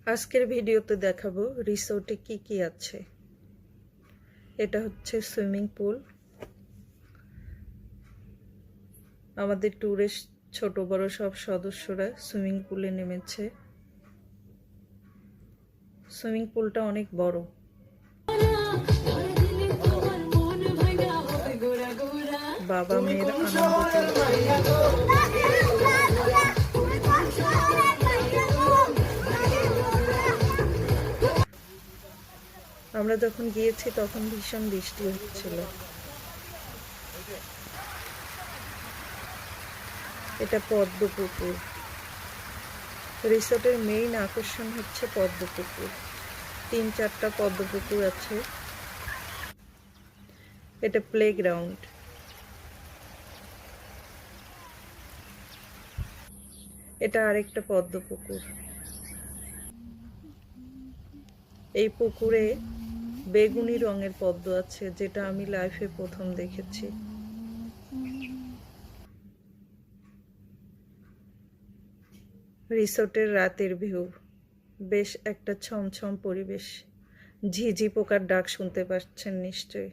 আজকের ভিডিওতে দেখাবো রিসোর্টে কি কি আছে। এটা হচ্ছে সুইমিং পুল। আমাদের ট্যুরের ছোট বড় সব সদস্যরা সুইমিং পুলে নেমেছে। সুইমিং পুলটা অনেক বড়। বাবা মেয়ের আনন্দ আমরা যখন গিয়েছি তখন ভীষণ বৃষ্টি হচ্ছিল। এটা পদ্ম পুকুর। রিসোর্টের মেইন আকর্ষণ হচ্ছে পদ্ম পুকুর। 3-4টা পদ্ম পুকুর আছে। এটা প্লেগ্রাউন্ড। এটা আরেকটা পদ্ম পুকুর। এই পুকুরে বেগুনি রঙের পদ্ম আছে, যেটা আমি লাইফে প্রথম দেখেছি। রিসোর্টের রাতের ভিউ বেশ একটা ছমছম পরিবেশ। ঝিঝি পোকার ডাক শুনতে পাচ্ছেন নিশ্চয়ই।